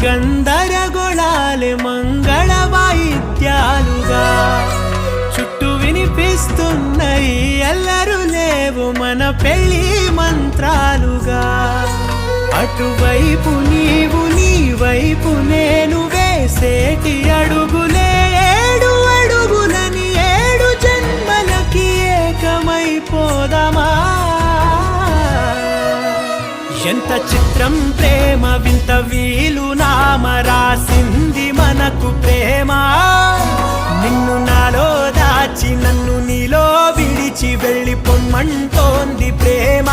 గందరగోళాలే మంగళ వాయిద్యాలుగా చుట్టూ వినిపిస్తున్నాయి అల్లరు లేవు మన పెళ్లి మంత్రాలుగా అటువైపు నీవు నీ వైపు నేను వేసేటి అడుగులే ఏడు అడుగులని ఏడు జన్మలకి ఏకమైపోదామా ఎంత చిత్రం ప్రేమ వింత వీలు నామ రాసింది మనకు ప్రేమ నిన్ను నాలో దాచి నన్ను నీలో విడిచి వెళ్ళిపోమ్మంటోంది ప్రేమ